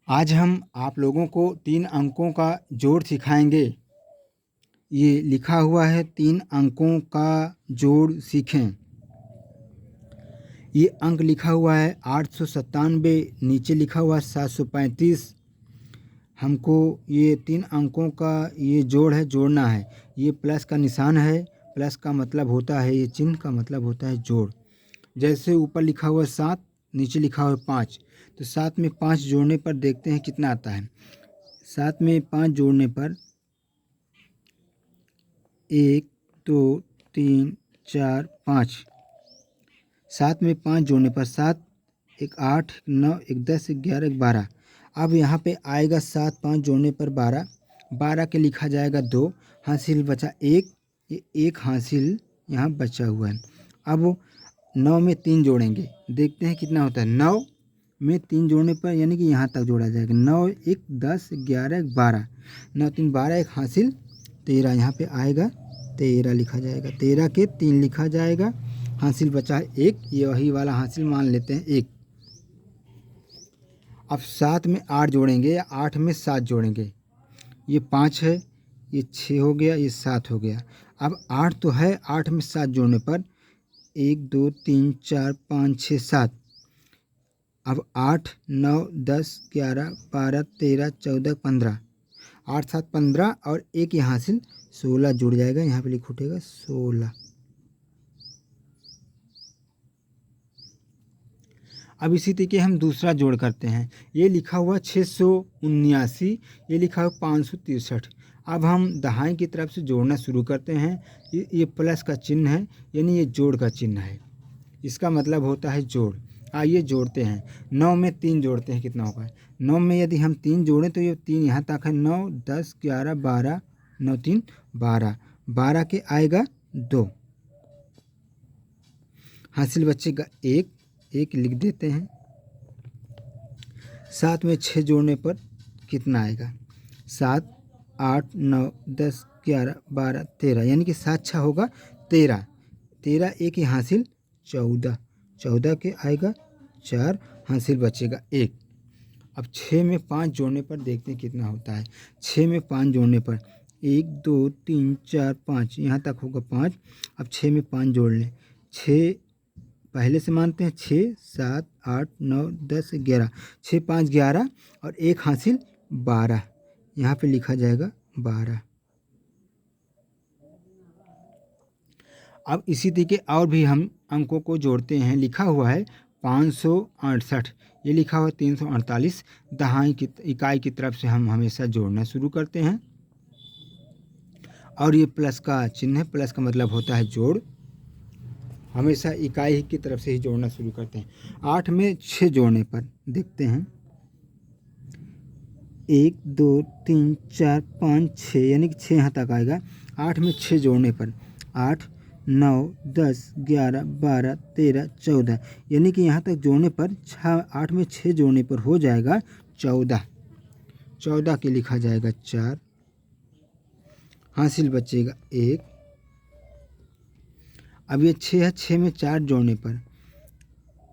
आज हम आप लोगों को 3 अंकों का जोड़ सिखाएंगे। ये लिखा हुआ है 3 अंकों का जोड़ सीखें। ये अंक लिखा हुआ है 897, नीचे लिखा हुआ है 735। हमको ये 3 अंकों का ये जोड़ है, जोड़ना है। ये प्लस का निशान है, प्लस का मतलब होता है, ये चिन्ह का मतलब होता है जोड़। जैसे ऊपर लिखा हुआ है 7, नीचे लिखा हुआ है 5, तो 7 में 5 जोड़ने पर देखते हैं कितना आता है। 7 में 5 जोड़ने पर 1 2 3 4 5। 7 में 5 जोड़ने पर 7 1 8 9 1 10 11 12। अब यहाँ पे आएगा 7 5 जोड़ने पर 12। 12 के लिखा जाएगा 2, हासिल बचा 1। ये 1 हासिल यहाँ बचा हुआ है। अब 9 में 3 जोड़ेंगे, देखते हैं कितना होता है। 9 में 3 जोड़ने पर यानी कि यहाँ तक जोड़ा जाएगा। 9 1 10 11 12, 9 3 12, 1 हासिल 13। यहाँ पे आएगा 13 लिखा जाएगा। 13 के 3 लिखा जाएगा, हासिल बचा 1। ये वही वाला हासिल मान लेते हैं 1। अब 7 में 8 जोड़ेंगे या 8 में 7 जोड़ेंगे। ये 5 है, ये 6 हो गया, ये 7 हो गया। अब 8 तो है, 8 में 7 जोड़ने पर 1 2 3 4 5 6 7। अब 8 9 10 11 12 13 14 15, 8 7 15 और 1 यहाँ हासिल 16 जुड़ जाएगा। यहाँ पे लिख उठेगा 16। अब इसी तरीके हम दूसरा जोड़ करते हैं। ये लिखा हुआ 679, ये लिखा हुआ 563। अब हम दहाई की तरफ से जोड़ना शुरू करते हैं। ये प्लस का चिन्ह है, यानी ये जोड़ का चिन्ह है। इसका मतलब होता है जोड़। आइए जोड़ते हैं। 9 में 3 जोड़ते हैं, कितना होगा। 9 में यदि हम 3 जोड़ें तो ये 3 यहाँ तक है। 9 10 11 12, 9 3 12, 12 के आएगा 2, हासिल बचेगा 1, 1 लिख देते हैं। 7 में 6 जोड़ने पर कितना आएगा। 7 8 9 10 11 12 13, यानी कि 7 6 होगा 13। 13 1 ही हासिल 14, 14 के आएगा 4, हासिल बचेगा 1। अब 6 में 5 जोड़ने पर देखते हैं कितना होता है। 6 में 5 जोड़ने पर 1 2 3 4 5, यहाँ तक होगा 5। अब 6 में 5 जोड़ लें। 6 पहले से मानते हैं, 6 7 8 9 10 11, 6 5 11 और 1 हासिल 12। यहाँ पे लिखा जाएगा 12। अब इसी तरीके और भी हम अंकों को जोड़ते हैं। लिखा हुआ है 568, ये लिखा हुआ 348। दहाई की इकाई की तरफ से हम हमेशा जोड़ना शुरू करते हैं। और ये प्लस का चिन्ह है, प्लस का मतलब होता है जोड़। हमेशा इकाई की तरफ से ही जोड़ना शुरू करते हैं। 8 में 6 जोड़ने पर देखते हैं। 1 2 3 4 5 6, यानी कि 6 यहाँ तक आएगा। 8 में 6 जोड़ने पर 8 9 10 11 12 13 14, यानी कि यहाँ तक जोड़ने पर 8 में 6 जोड़ने पर हो जाएगा 14। 14 के लिखा जाएगा 4, हासिल बचेगा 1। अब ये 6 है, 6 में 4 जोड़ने पर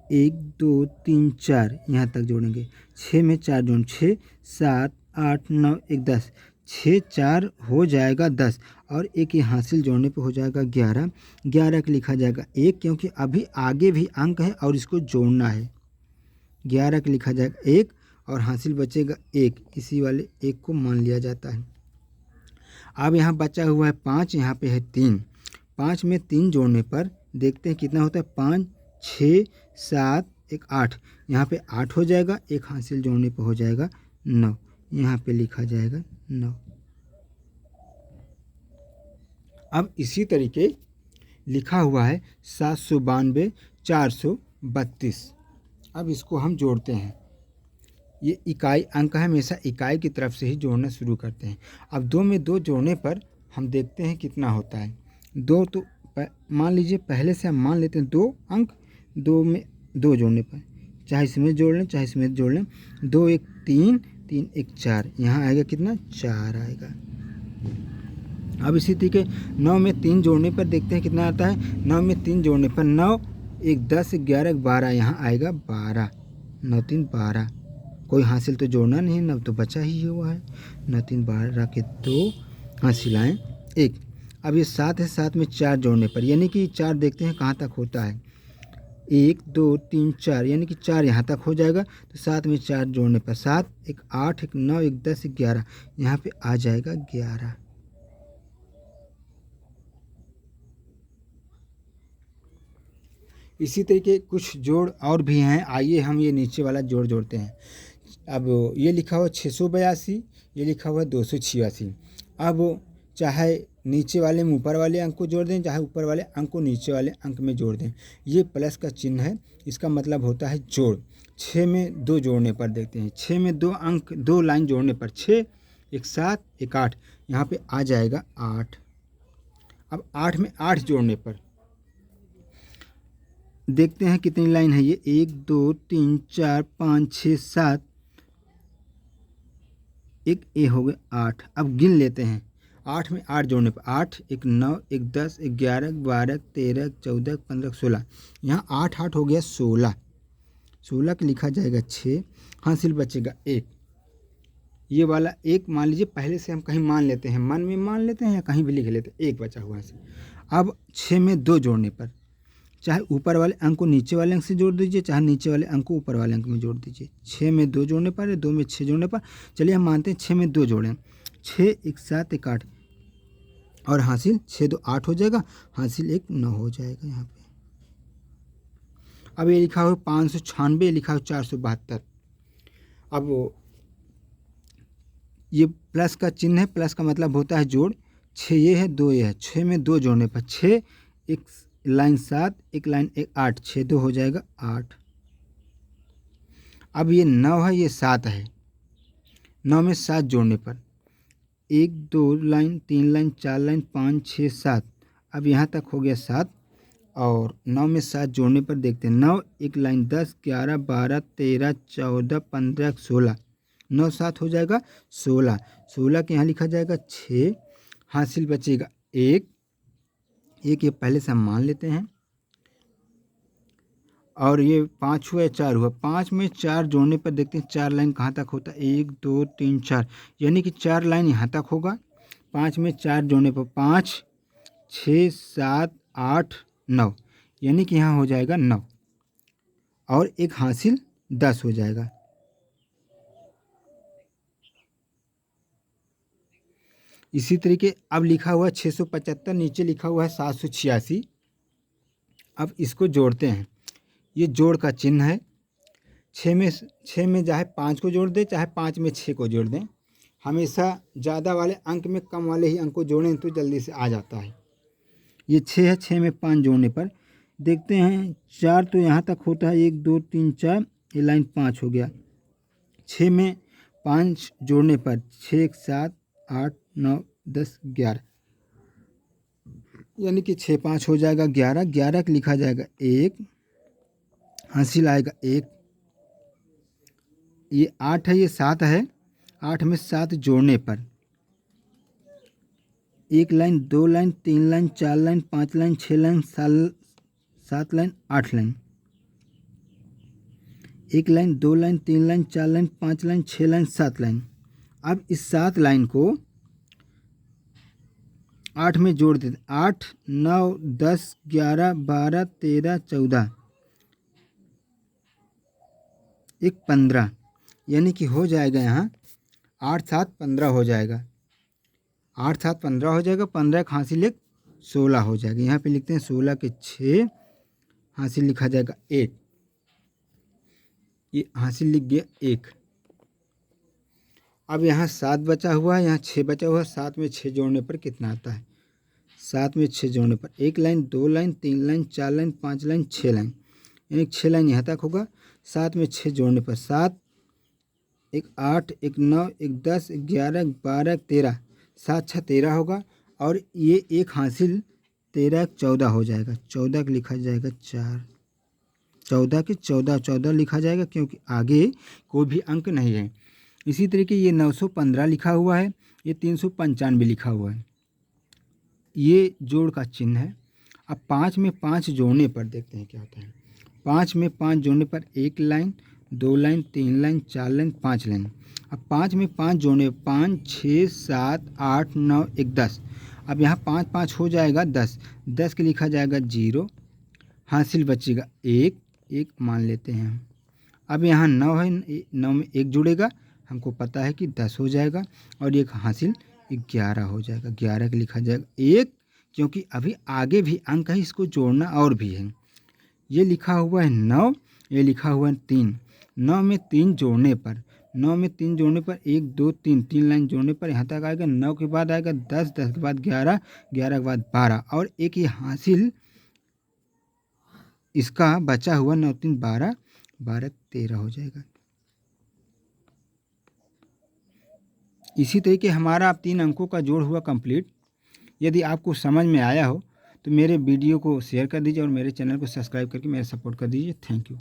1 2 3 4, यहाँ तक जोड़ेंगे। 6 में 4 जोड़ 6 7 8 9 1 10, 6 4 हो जाएगा 10 और 1 हासिल जोड़ने पे हो जाएगा 11। 11 का लिखा जाएगा 1, क्योंकि अभी आगे भी अंक है और इसको जोड़ना है। 11 का लिखा जाएगा 1 और हासिल बचेगा 1, इसी वाले 1 को मान लिया जाता है। अब यहाँ बचा हुआ है 5, यहाँ पे है 3। 5 में 3 जोड़ने पर देखते हैं कितना होता है। 5 6 7 1 8, यहाँ पे 8 हो जाएगा। 1 हासिल जोड़ने पर हो जाएगा 9, यहाँ पे लिखा जाएगा 9। अब इसी तरीके लिखा हुआ है 792 432। अब इसको हम जोड़ते हैं। ये इकाई अंक है, हमेशा इकाई की तरफ से ही जोड़ना शुरू करते हैं। अब 2 में 2 जोड़ने पर हम देखते हैं कितना होता है। 2 तो मान लीजिए पहले से हम मान लेते हैं 2 अंक। 2 में 2 जोड़ने पर, चाहे इसमें जोड़ लें चाहे इसमें जोड़ लें। 2 1 3 3 1 4, यहाँ आएगा कितना 4 आएगा। अब इसी तरीके 9 में 3 जोड़ने पर देखते हैं कितना आता है। 9 में 3 जोड़ने पर 9 1 10 11 12, यहाँ आएगा 12। 9 3 12। कोई हासिल तो जोड़ना नहीं, 9 तो बचा ही हुआ है। 9 3 12 के 2 हासिल आए 1। अब ये 7 है, 7 में 4 जोड़ने पर, यानी कि 4 देखते हैं कहाँ तक होता है। 1 2 3 4, यानी कि 4 यहाँ तक हो जाएगा। तो 7 में 4 जोड़ने पर 7, एक 8, एक 9, एक 10, एक 11, यहाँ पे आ जाएगा 11। इसी तरीके कुछ जोड़ और भी हैं, आइए हम ये नीचे वाला जोड़ जोड़ते हैं। अब ये लिखा हुआ 682, ये लिखा हुआ 286। अब चाहे नीचे वाले में ऊपर वाले अंक को जोड़ दें, चाहे ऊपर वाले अंक को नीचे वाले अंक में जोड़ दें। ये प्लस का चिन्ह है, इसका मतलब होता है जोड़। 6 में 2 जोड़ने पर देखते हैं, 6 में 2 अंक 2 लाइन जोड़ने पर 6, एक 7, एक 8, यहाँ पे आ जाएगा 8। अब 8 में 8 जोड़ने पर देखते हैं कितनी लाइन है ये, 1 2 3 4 5 6 7, एक ए हो गए 8। अब गिन लेते हैं, 8 में 8 जोड़ने पर 8, एक 9, एक 10, एक 11, 12, 13, 14, 15, 16, यहाँ 8 8 हो गया 16। 16 का लिखा जाएगा 6, हासिल बचेगा 1। ये वाला 1 मान लीजिए, पहले से हम कहीं मान लेते हैं, मन में मान लेते हैं या कहीं भी लिख लेते हैं, 1 बचा हुआ है। अब 6 में 2 जोड़ने पर, चाहे ऊपर वाले अंक को नीचे वाले अंक से जोड़ दीजिए, चाहे नीचे वाले अंक को ऊपर वाले अंक में जोड़ दीजिए। 6 में 2 जोड़ने पर, 2 में 6 जोड़ने पर, चलिए हम मानते हैं 6 में 2 जोड़ें, 6 एक 7, एक 8, और हासिल 6 2 8 हो जाएगा, हासिल 1 9 हो जाएगा यहाँ पे। अब ये लिखा हो 596, लिखा हो 472। अब ये प्लस का चिन्ह है, प्लस का मतलब होता है जोड़। 6 ये है, 2 ये है, 6 में 2 जोड़ने पर 6, एक लाइन 7, एक लाइन 8, 6 2 हो जाएगा 8। अब ये 9 है, ये 7 है, 9 में 7 जोड़ने पर 1 2 लाइन, 3 लाइन, 4 लाइन, 5 6 7, अब यहाँ तक हो गया 7। और 9 में 7 जोड़ने पर देखते हैं, 9 एक लाइन 10 11 12 13 14 15 16, 9 7 हो जाएगा 16। 16 के यहाँ लिखा जाएगा 6, हासिल बचेगा 1। ये पहले से हम मान लेते हैं। और ये 5 हुआ या 4 हुआ, 5 में 4 जोड़ने पर देखते हैं 4 लाइन कहाँ तक होता है, 1 2 3 4, यानी कि 4 लाइन यहाँ तक होगा। 5 में 4 जोड़ने पर 5 6 7 8 9, यानी कि यहाँ हो जाएगा 9, और एक हासिल 10 हो जाएगा। इसी तरीके अब लिखा हुआ है 675, नीचे लिखा हुआ है 786। अब इसको जोड़ते हैं, ये जोड़ का चिन्ह है। 6 में चाहे 5 को जोड़ दें, चाहे 5 में 6 को जोड़ दें, हमेशा ज़्यादा वाले अंक में कम वाले ही अंक को जोड़ें तो जल्दी से आ जाता है। ये 6 है, 6 में 5 जोड़ने पर देखते हैं 4 तो यहाँ तक होता है, 1 2 3 4, ये लाइन 5 हो गया। 6 में 5 जोड़ने पर 6 7 8 9 10 11, यानी कि 6 5 हो जाएगा 11। 11 का लिखा जाएगा 1, हासिल आएगा 1। ये 8 है, ये 7 है, 8 में 7 जोड़ने पर 1 line 2 line 3 line 4 line 5 line 6 line 7 line 8 line, 1 line 2 line 3 line 4 line 5 line 6 line 7 line. अब इस 7 लाइन को 8 में जोड़ देते, 8 9 10 11 12 13 14, एक 15, यानी कि हो जाएगा यहाँ 8 7 15 हो जाएगा, 8 7 15 हो जाएगा। 15 का हासिल 1 16 हो जाएगा। यहाँ पे लिखते हैं 16 के 6, हासिल लिखा जाएगा 1, ये हासिल लिख गया 1। अब यहाँ 7 बचा हुआ है, यहाँ 6 बचा हुआ है, 7 में 6 जोड़ने पर कितना आता है, 7 में 6 जोड़ने पर 1 line 2 line 3 line 4 line 5 line 6 line, यानी 6 लाइन यहाँ तक होगा। 7 में 6 जोड़ने पर 7 एक 8 एक 9 एक 10 एक 11 12 13, 7 6 13 होगा, और ये एक हासिल 13 14 हो जाएगा। 14 का लिखा जाएगा 4, 14 के 14 14 लिखा जाएगा क्योंकि आगे कोई भी अंक नहीं है। इसी तरीके ये 915 लिखा हुआ है, ये 395 लिखा हुआ है, ये जोड़ का चिन्ह है। अब 5 में 5 जोड़ने पर देखते हैं क्या होता है। 5 में 5 जोड़ने पर 1 line 2 line, 3 line, 4 line, 5 line. अब 5 में 5 जोड़ने, 5 6 7 8 9 1 10। अब यहाँ 5 5 हो जाएगा 10, 10 के लिखा जाएगा 0, हासिल बचेगा 1, 1 मान लेते हैं हम। अब यहाँ 9 है, 9 में 1 जुड़ेगा, हमको पता है कि 10 हो जाएगा, और एक हासिल 11 हो जाएगा, 11 के लिखा जाएगा 1, क्योंकि अभी आगे भी अंक है, इसको जोड़ना और भी है। ये लिखा हुआ है 9, ये लिखा हुआ है 3। 9 में 3 जोड़ने पर, 9 में 3 जोड़ने पर 1 2 3, 3 लाइन जोड़ने पर यहाँ तक आएगा। 9 के बाद आएगा 10, 10 के बाद 11, 11 के बाद 12, और एक ये हासिल इसका बचा हुआ 9 3 12, 12 13 हो जाएगा। इसी तरीके हमारा अब 3 अंकों का जोड़ हुआ कंप्लीट। यदि आपको समझ में आया हो तो मेरे वीडियो को शेयर कर दीजिए और मेरे चैनल को सब्सक्राइब करके मेरा सपोर्ट कर दीजिए। Thank you.